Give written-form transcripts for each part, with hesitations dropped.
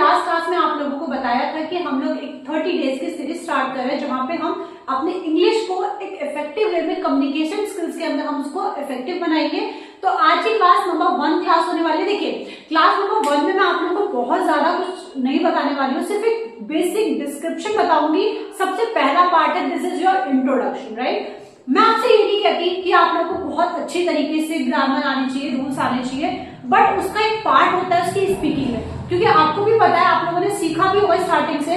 Last class में आप लोगों को बताया था कि हम लोग एक 30 डेज की सीरीज स्टार्ट कर रहे हैं जहां पे हम अपने इंग्लिश को एक इफेक्टिव वे में कम्युनिकेशन स्किल्स के अंदर हम उसको इफेक्टिव बनाएंगे। तो आज की क्लास नंबर 1 क्लास होने वाली है। देखिए क्लास नंबर 1 में मैं आप लोगों को बहुत ज्यादा कुछ नहीं बताने वाली हूँ, सिर्फ एक बेसिक डिस्क्रिप्शन बताऊंगी। सबसे पहला पार्ट है this is your introduction, right. मैं आपसे ये नहीं कहती कि आप लोगों को बहुत अच्छे तरीके से ग्रामर आनी चाहिए, रूल्स आने चाहिए, बट उसका एक पार्ट होता है उसकी स्पीकिंग में। क्योंकि आपको भी पता है, आप लोगों ने सीखा भी होगा स्टार्टिंग से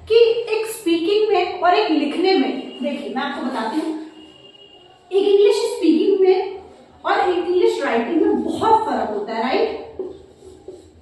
कि एक स्पीकिंग में और एक लिखने में, देखिए मैं आपको बताती हूँ, एक इंग्लिश स्पीकिंग में और एक इंग्लिश राइटिंग में बहुत फर्क होता है, राइट।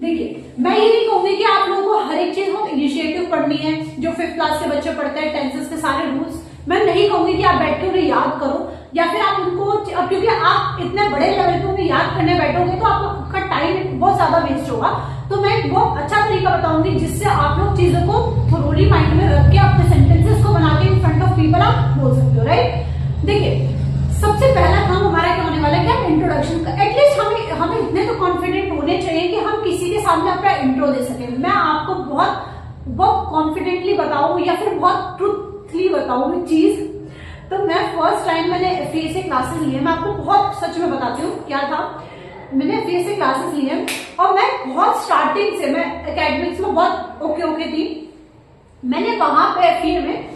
देखिए मैं ये नहीं कहूंगी कि आप लोगों को हर एक चीज बहुत इनिशिएटिव पढ़नी है, जो 5th क्लास के बच्चे पढ़ते हैं, टेंसेस के सारे रूल्स। मैं नहीं कहूंगी कि आप बैठ के उन्हें याद करो या फिर आप उनको, क्योंकि आप इतने बड़े लेवल पे उन्हें याद करने बैठोगे तो आपका टाइम बहुत ज्यादा वेस्ट होगा। तो मैं एक बहुत अच्छा तरीका बताऊंगी जिससे आप लोग चीजों को थोड़ी माइंड में रख के अपने सेंटेंसेस को बना के इन फ्रंट ऑफ पीपल आप बोल सकते हो, राइट। देखिए सबसे पहला काम हमारा क्या होने वाला है, क्या इंट्रोडक्शन का। एटलीस्ट हमें इतने तो कॉन्फिडेंट होने चाहिए कि हम किसी के सामने अपना इंट्रो दे सके। मैं आपको बहुत कॉन्फिडेंटली बताऊं या फिर बहुत ट्रूथली बताऊं चीज, तो मैं फर्स्ट टाइम मैंने FA से क्लासेस लिए। मैं आपको बहुत सच में बताती हूँ क्या था। मैंने FA से क्लासेस लिए और मैं बहुत स्टार्टिंग से, मैं एकेडमिक्स में बहुत ओके थी। मैंने वहां पे FA में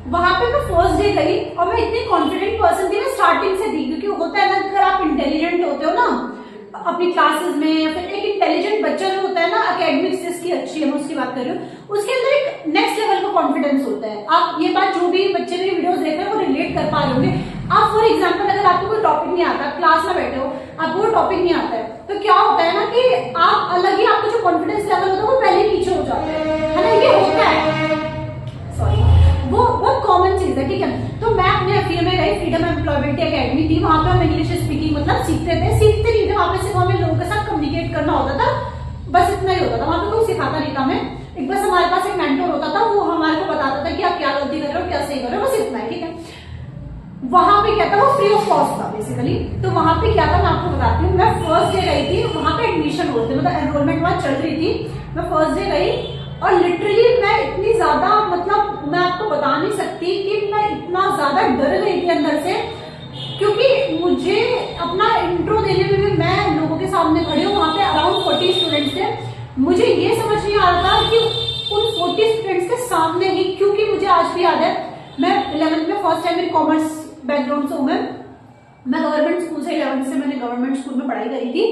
वहां पे मैं फर्स्ट डे गई और मैं इतनी कॉन्फिडेंट पर्सन थी, मैं स्टार्टिंग से थी। क्योंकि होता है ना, अगर आप इंटेलिजेंट होते हो ना अपनी क्लासेस में, या फिर एक इंटेलिजेंट बच्चा जो होता है ना, एकेडमिक्स जिसकी अच्छी है, मैं उसकी बात कर रही हूँ, उसके अंदर एक नेक्स्ट लेवल का कॉन्फिडेंस होता है। आप ये बात, जो भी बच्चे मेरी वीडियोस देख रहे हैं वो रिलेट कर पा रहे होंगे। आप फॉर एग्जाम्पल अगर आपको कोई टॉपिक नहीं आता, क्लास में बैठे हो, आपको वो टॉपिक नहीं आता है, तो क्या होता है ना कि आप अलग ही, आपका जो कॉन्फिडेंस लेवल होता है वो पहले पीछे हो जाता है ना, ये होता है। वो बहुत कॉमन चीज है, ठीक है। तो मैं अपने FA में गई, फ्रीडम एम्प्लॉयमेंट एकेडमी थी। वहां पे हम इंग्लिश स्पीकिंग मतलब सीखते नहीं थे, वहां पे सिर्फ हमें लोगों के साथ कम्युनिकेट करना होता था, बस इतना ही होता था। वहां पे कोई सिखाता नहीं था हमें, एक बस हमारे पास एक मेंटर होता था, वो हमारे को बताता था कि आप क्या गलती कर रहे हो, क्या सही कर रहे हो, बस इतना है, ठीक है। वहां पे क्या था, वो फ्री ऑफ कॉस्ट था बेसिकली। तो वहां पे क्या था मैं आपको बताती हूँ। मैं फर्स्ट डे गई थी, वहां पे एडमिशन होते, मतलब एनरोलमेंट वहां चल रही थी। मैं फर्स्ट डे गई और लिटरली मैं इतनी ज्यादा, मतलब मैं आपको बता नहीं सकती कि मैं इतना ज्यादा डर गई थी अंदर से, क्योंकि मुझे अपना इंट्रो देने में भी, मैं लोगों के सामने खड़ी हूँ, वहां पे अराउंड 40 स्टूडेंट्स थे। मुझे ये समझ नहीं आ रहा था कि उन 40 स्टूडेंट्स के सामने ही, क्योंकि मुझे आज भी याद है, मैं 11th में फर्स्ट टाइम, मेरी कॉमर्स बैकग्राउंड से हूँ मैं गवर्नमेंट स्कूल से, 11th से मैंने गवर्नमेंट स्कूल में पढ़ाई करी थी।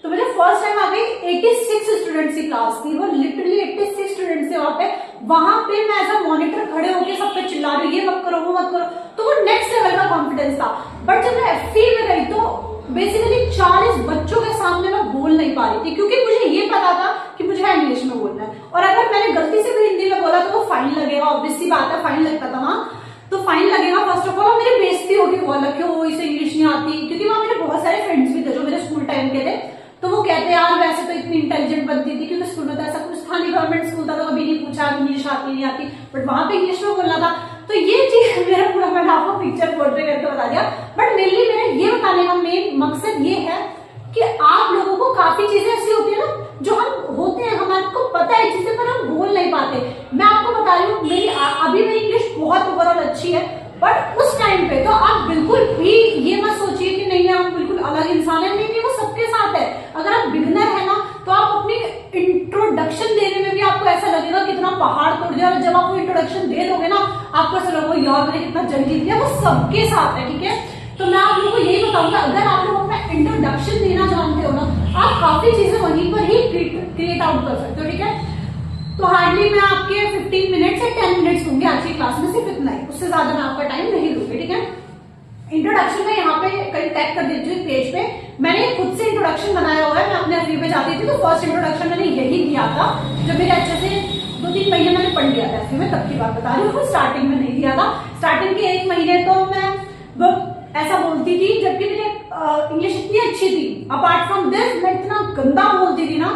तो मैंने फर्स्ट टाइम आ गई, 86 स्टूडेंट्स की क्लास थी, वो लिटरली 86 स्टूडेंट्स थे वहां पे। वहां पे मैं एज अ मॉनिटर खड़े होकर सब पे चिल्ला रही हूँ, ये मत करो, वो मत करो। तो वो नेक्स्ट लेवल का कॉन्फिडेंस था। बट जब मैं FA में गई तो बेसिकली 40 बच्चों के सामने मैं बोल नहीं पा रही थी, क्योंकि मुझे ये पता था कि मुझे इंग्लिश में बोलना है, और अगर मैंने गलती से भी हिंदी में बोला तो वो फाइन लगेगा। ऑब्वियस सी बात है, फाइन लगता था वहां, तो फाइन लगेगा फर्स्ट ऑफ ऑल, और मेरी बेइज्जती होगी, बोला क्यों इसे इंग्लिश नहीं आती। क्योंकि वहां मेरे बहुत सारे फ्रेंड्स भी थे जो मेरे स्कूल टाइम के थे, तो वो कहते हैं यार वैसे तो इतनी इंटेलिजेंट बनती थी, क्योंकि स्कूल में तो ऐसा कुछ था नहीं, गवर्नमेंट स्कूल था, तो कभी नहीं पूछा इंग्लिश आती नहीं आती, बट वहां पे इंग्लिश में बोलना था। तो ये चीज मेरा पूरा, मैंने आपको पिक्चर पोर्ट्रे करके बता दिया। बट मेनली मेरा ये बताने का मेन मकसद ये है कि आप लोगों को काफी चीजें ऐसी होती है ना, जो हम होते हैं, हमारे को पता है चीजें, पर हम बोल नहीं पाते। मैं आपको बता रही हूँ, अभी मेरी इंग्लिश बहुत ओवरऑल अच्छी है, बट उस टाइम पे तो आप बिल्कुल भी ये मत सोचिए कि नहीं हम बिल्कुल अलग इंसान है, नहीं, वो सबके साथ है। अगर आप बिगनर है ना, तो आप अपनी इंट्रोडक्शन देने में भी आपको ऐसा लगेगा कितना पहाड़ तोड़ दिया, और जब आप वो इंट्रोडक्शन दे दोगे ना, आपको ऐसा लगेगा यार मैंने कितना जल्दी दिया। वो सबके साथ है, ठीक है। तो मैं आप लोगों को यही बताऊंगा, अगर आप लोग अपना इंट्रोडक्शन देना जानते हो ना, आप काफी चीजें वहीं पर ही क्रिएट आउट कर सकते हो, ठीक है। तो हार्डली मैं आपके 15 मिनट से 10 मिनट्स दूंगी आज की क्लास में, सिर्फ इतना ही, उससे ज्यादा मैं आपका टाइम नहीं दूंगी, ठीक है। इंट्रोडक्शन में यहाँ पे कहीं टैग कर देती हूँ पेज पे, मैंने खुद से इंट्रोडक्शन बनाया हुआ है। मैं अपने FA पे जाती थी तो फर्स्ट इंट्रोडक्शन मैंने यही दिया था, जब मेरे अच्छे से 2-3 महीने मैंने पढ़ लिया था FA में, तब की बात बता रही हूँ, स्टार्टिंग में नहीं दिया था। स्टार्टिंग के 1 महीने तो मैं ऐसा बोलती थी, जबकि मेरी इंग्लिश इतनी अच्छी थी, अपार्ट फ्रॉम दिस मैं इतना गंदा बोलती थी ना,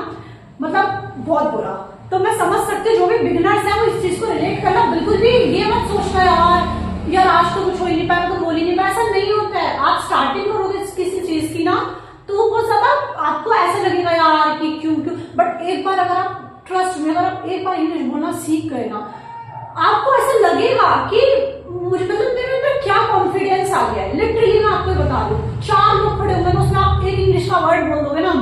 मतलब बहुत बुरा। तो मैं समझ सकती, जो भी बिगिनर्स है वो इस चीज को रिलेट करना, बिल्कुल भी ये मत सोचना यार आज तो कुछ हो ही नहीं पाया, तो बोल ही नहीं पाया, ऐसा नहीं होता है। आप स्टार्टिंग करोगे किसी चीज की ना, तो बहुत ज्यादा आपको ऐसा लगेगा यार कि क्यों, बट एक बार अगर आप ट्रस्ट में, अगर आप एक बार इंग्लिश बोलना सीख गए ना, आपको ऐसा लगेगा कि मुझे मतलब मेरे अंदर क्या कॉन्फिडेंस आ गया है। लिटरली मैं आपको बता दूं, 4 लोग खड़े होंगे ना, उसमें आप एक इंग्लिश का वर्ड बोल दोगे ना,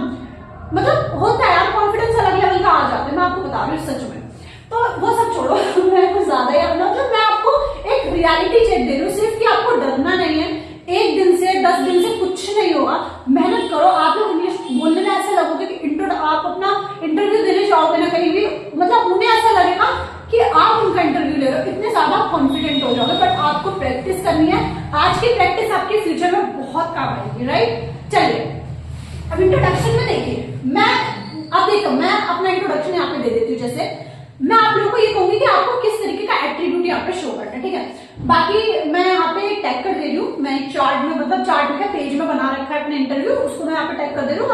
मतलब होता है यार, कॉन्फिडेंस अलग लेवल का आ जाता है। मैं आपको बता रही हूँ सच में। तो वो सब छोड़ो, मैं कुछ ज्यादा ही मतलब मैं आपको एक रियलिटी चेक दे रही हूँ सिर्फ, कि आपको डरना नहीं है। 1 दिन से 10 दिन से कुछ नहीं होगा, मेहनत करो। आप लोग इंग्लिश बोलने में ऐसा लगोगे कि आप अपना इंटरव्यू देने जाओगे ना कहीं भी, मतलब उन्हें ऐसा लगेगा कि आप उनका इंटरव्यू ले रहे हो, इतने ज्यादा कॉन्फिडेंट हो जाओगे। बट आपको प्रैक्टिस करनी है, आज की प्रैक्टिस आपके फ्यूचर में बहुत काम आएगी, राइट। चलिए अब इंट्रोडक्शन में देखिए, अब देखो मैं अपना इंट्रोडक्शन यहाँ पे दे देती हूँ। जैसे मैं आप लोगों को ये कहूंगी कि आपको किस तरीके का एट्रीब्यूट यहाँ पे शो करना है, ठीक है। बाकी मैं यहाँ पे एक टैग कर दे रही हूँ, मैं चार्ट में, मतलब चार्ट में पेज में बना रखा है अपने इंटरव्यू, उसको मैं यहाँ पे टैग कर दे रही हूँ।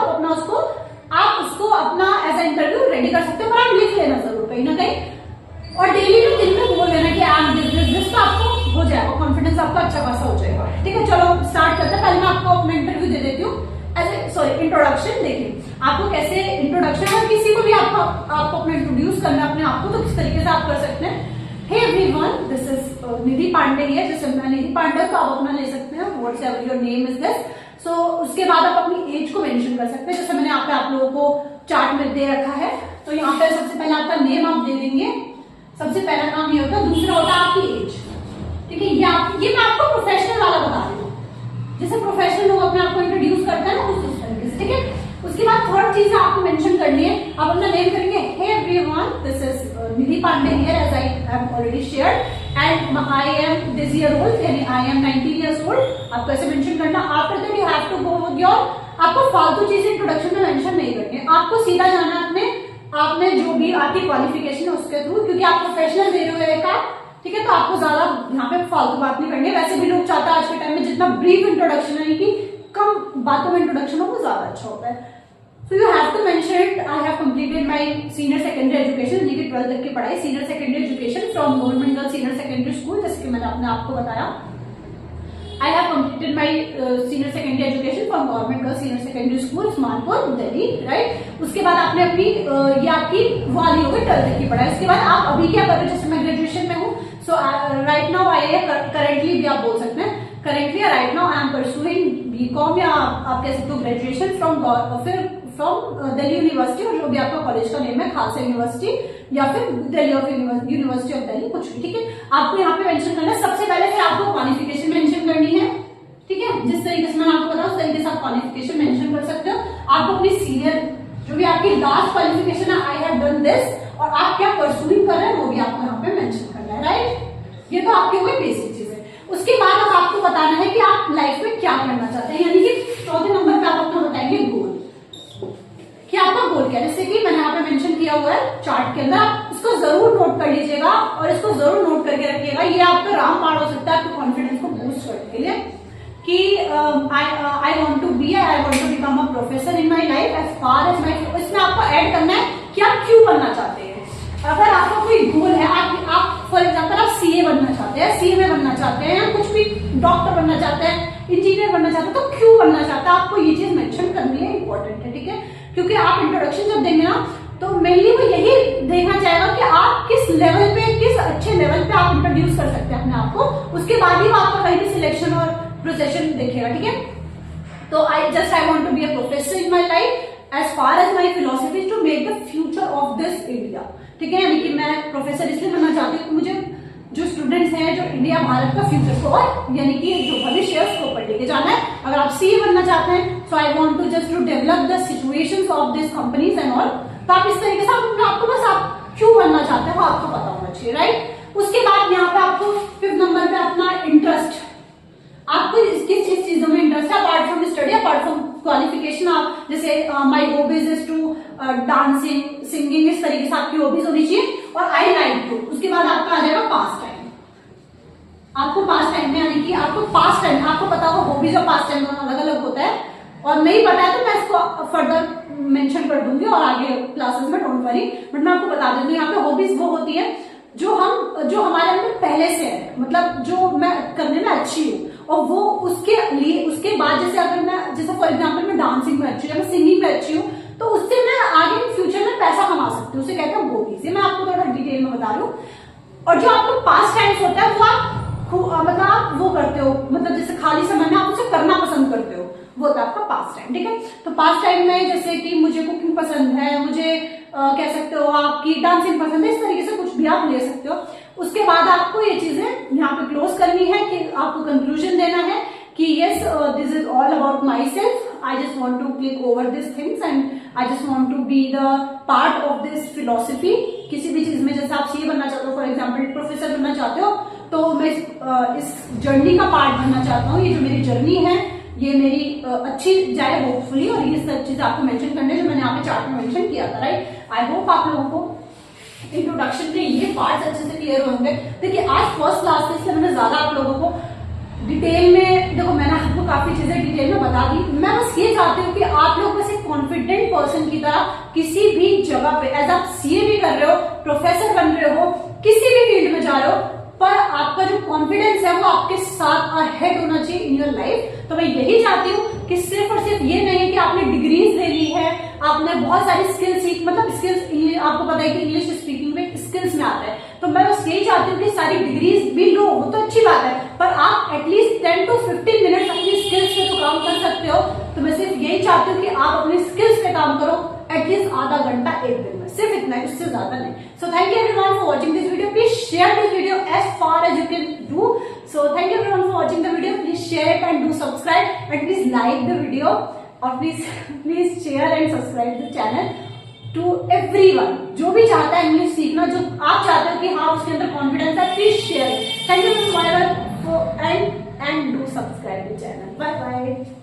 आप उसको अपना एज ए इंटरव्यू रेडी कर सकते हो, पर आप लिख लेना जरूर कहीं ना कहीं, और डेली में दिन में बोल लेना कि आई एम दिस, तो आपको हो जाएगा, कॉन्फिडेंस आपका अच्छा खासा हो जाएगा, ठीक है। चलो स्टार्ट करते हैं। पहले मैं आपको अपना इंटरव्यू दे देती हूँ, इंट्रोडक्शन। देखिए आपको कैसे इंट्रोडक्शन, और किसी को भी आपको अपना इंट्रोड्यूस करना है अपने आप को, तो किस तरीके से आप कर सकते हैं। हे everyone, this is Nidhi Pandey है। जैसे मैं निधि पांडे, तो आप अपना ले सकते हैं, what's ever your name is this. So उसके बाद आप अपनी एज को मेंशन कर सकते हैं, जैसे मैंने यहाँ पे आप लोगों को चार्ट में दे रखा है। तो यहाँ पे सबसे पहले आपका नेम आप दे देंगे, सबसे पहला नाम ये होता है, दूसरा होता है आपकी एज, ठीक है। ये मैं आपको प्रोफेशनल वाला बता रही हूँ, जैसे प्रोफेशनल लोग अपने आप को इंट्रोड्यूस करते हैं ना, उस तरीके से, ठीक है। उसके बाद थर्ड चीज आपको मेंशन करनी है, आप अपना नेम करेंगे, hey everyone, this is Nidhi Pandey here, as I have already shared, and I am this year old, यानी आई एम 19 ईयर्स ओल्ड। आपको ऐसे मेंशन करना। After that you have to go with your, आपको फालतू चीजें इंट्रोडक्शन में mention नहीं करनी है, आपको सीधा जाना अपने आपने जो भी आपकी क्वालिफिकेशन है उसके थ्रू, क्योंकि आप प्रोफेशनल दे रहे हो एक, ठीक है। तो आपको ज्यादा यहाँ पे फालतू बात नहीं करनी है। वैसे भी लोग चाहते हैं आज के टाइम में जितना ब्रीफ इंट्रोडक्शन है, कि कम बातों में इंट्रोडक्शन हो, वो ज्यादा अच्छा होता है। So you have to mention I have completed my senior secondary education, यानी कि 12th तक की पढ़ाई, senior secondary education from government girls senior secondary school, जैसे कि मैंने अपने आपको बताया। I have completed my senior secondary education from government girls senior secondary school, Smartpur, Delhi, right. उसके बाद आपने अपनी ये आपकी वाली हो गई 12th तक की पढ़ाई। उसके बाद आप अभी क्या कर रहे हो, जैसे मैं ग्रेजुएशन में हूँ, so right now I currently भी आप बोल सकते हैं, currently right now I am pursuing BCom, या आप कह सकते हो ग्रेजुएशन फ्रॉम दिल्ली यूनिवर्सिटी, और जो भी आपका कॉलेज का नेम है, खालसा यूनिवर्सिटी या फिर Delhi of university of Delhi, कुछ भी, ठीक है। आपको यहाँ पे मेंशन करना है। सबसे पहले फिर आपको क्वालिफिकेशन मेंशन करनी है, ठीक है। जिस तरीके से मैंने आपको बताया उस तरीके से आप क्वालिफिकेशन मेंशन कर सकते हो। आपको अपनी सीनियर जो भी आपकी लास्ट क्वालिफिकेशन है, आई हैव डन दिस, और आप क्या परसुइंग कर रहे हैं वो भी आपको यहाँ पे मेंशन करना है, राइट। ये तो आपकी कोई बेसिक चीज है। उसके बाद अब आपको बताना है कि आप लाइफ में क्या करना चाहते हैं, यानी कि चौथे नंबर पे आप अपना बताएंगे गोल, कि आपका गोल क्या है। जैसे कि मैंने यहाँ पे मेंशन किया हुआ है चार्ट के अंदर, आप इसको जरूर नोट कर लीजिएगा और इसको जरूर नोट करके रखिएगा। ये आपका रामबाण हो सकता है आपके कॉन्फिडेंस को बूस्ट करने के लिए, कि I want to become a professor in my life as far as my, इसमें आपको ऐड करना है कि आप क्यों बनना चाहते हैं। अगर आपका कोई गोल है, आप फॉर एग्जाम्पल आप सीए बनना चाहते हैं, सीए में बनना चाहते हैं, या कुछ भी डॉक्टर बनना चाहते हैं, इंजीनियर बनना चाहते हैं, तो क्यों बनना चाहते हैं, आपको ये चीज मेंशन करनी है, इंपॉर्टेंट है, ठीक है। क्योंकि आप इंट्रोडक्शन जब देंगे ना, तो मेनली वो यही देखना चाहेगा कि आप किस लेवल पे, किस अच्छे लेवल पे आप इंट्रोड्यूस कर सकते हैं अपने आप को। उसके बाद ही वो आपका कहीं भी सिलेक्शन और प्रोसेशन देखेगा, ठीक है। तो I want to be a professor in my life as far as my philosophy to make the future of this India, ठीक है। यानी कि मैं प्रोफेसर इसलिए बनना चाहती हूँ कि मुझे जो स्टूडेंट्स हैं, जो इंडिया भारत का फ्यूचर को, और यानी कि जो भविष्य है उसको ऊपर लेके जाना है। अगर आप सीए बनना चाहते हैं, so I want to just to develop the situations of this companies and all. तो आप इस तरीके से आपको बस आप क्यों बनना चाहते हैं वो आपको पता होना चाहिए, राइट। उसके बाद यहाँ पे आपको 5th नंबर पे अपना इंटरेस्ट, आपको किस चीजों में इंटरेस्ट है, apart from study, apart from qualification. आप जैसे my hobbies is to dancing, singing, इस तरीके से आपकी हॉबीज होनी चाहिए, और आई लाइक टू। उसके बाद आपका आ जाएगा पास टाइम। आपको पास टाइम में, यानी कि आपको पास टाइम, आपको पता होगा हॉबीज और पास टाइम दोनों अलग अलग होता है, और नहीं पता है तो मैं इसको फर्दर मेंशन कर दूंगी और आगे क्लासेस में, डोंट वरी। बट मैं आपको बता देती हूँ, यहाँ पे हॉबीज वो होती है जो हमारे अंदर पहले से है, मतलब जो मैं करने में अच्छी हूँ, और वो उसके बाद जैसे अगर मैं, जैसे फॉर एग्जाम्पल मैं डांसिंग में अच्छी हूँ, मैं सिंगिंग में अच्छी हूँ, तो उससे मैं आगे फ्यूचर में पैसा कमा सकती हूँ, उसे कहते हैं लूं। और जो आपका पास्ट टाइम्स होता है वो आप मतलब आप वो करते हो, मतलब जैसे खाली समय में आप उसे करना पसंद करते हो, वो होता है आपका पास्ट टाइम। ठीक है, तो पास्ट टाइम में जैसे कि मुझे कुकिंग पसंद है, मुझे कह सकते हो आपकी डांसिंग पसंद है, इस तरीके से कुछ भी आप ले सकते हो। उसके बाद आपको ये चीजें यहाँ पे क्लोज करनी है कि आपको कंक्लूजन देना है कि yes this is all about my self, I just want to click over this things and I just want to be the part of this philosophy. किसी भी चीज में जैसे आप सीए बनना चाहते हो, फॉर एग्जाम्पल प्रोफेसर बनना चाहते हो, तो मैं इस जर्नी का पार्ट बनना चाहता हूँ। ये जो मेरी जर्नी है ये मेरी अच्छी जाए होपफुली, और ये सब चीज आपको मेंशन करने जो मैंने यहाँ पे चार्ट में मेंशन किया था, राइट। आई होप आप लोगों को इंट्रोडक्शन के ये पार्ट्स अच्छे से क्लियर होंगे। देखिए आज फर्स्ट क्लास से, इसलिए मैंने ज्यादा आप लोगों को डिटेल में, देखो मैंने आपको काफी चीजें डिटेल में बता दी। मैं बस ये चाहती हूँ कि आप लोग बस एक कॉन्फिडेंट पर्सन की तरह किसी भी जगह पे, एज आप सीए भी कर रहे हो, प्रोफेसर बन रहे हो, किसी भी फील्ड में जा रहे हो, पर आपका जो कॉन्फिडेंस है वो आपके साथ अहेड होना चाहिए इन योर लाइफ। तो मैं यही चाहती हूँ कि सिर्फ और सिर्फ ये नहीं कि आपने डिग्रीज ले ली है, आपने बहुत सारी स्किल्स सीख, मतलब स्किल्स आपको पता है कि इंग्लिश स्पीकिंग में स्किल्स में आता है, तो मैं बस यही चाहती हूँ कि सारी डिग्रीज भी लो, वो तो अच्छी बात है, पर आप एटलीस्ट 10 to 15 मिनट्स अपनी स्किल्स पे तो काम कर सकते हो। तो मैं सिर्फ यही चाहती हूँ कि आप अपनी स्किल्स पे काम करो एटलीस्ट आधा घंटा एक दिन में, सिर्फ इतना है, उससे ज्यादा नहीं। So thank you everyone for watching this video, please share this video as far as you can do. So thank you everyone for watching the video, please share it and do subscribe and please like the video, और please share and subscribe the channel to everyone. जो भी चाहता है English सीखना, जो आप चाहते हो कि हाँ उसके अंदर कॉन्फिडेंस है, please share. Thank you for and do subscribe the channel. Bye bye.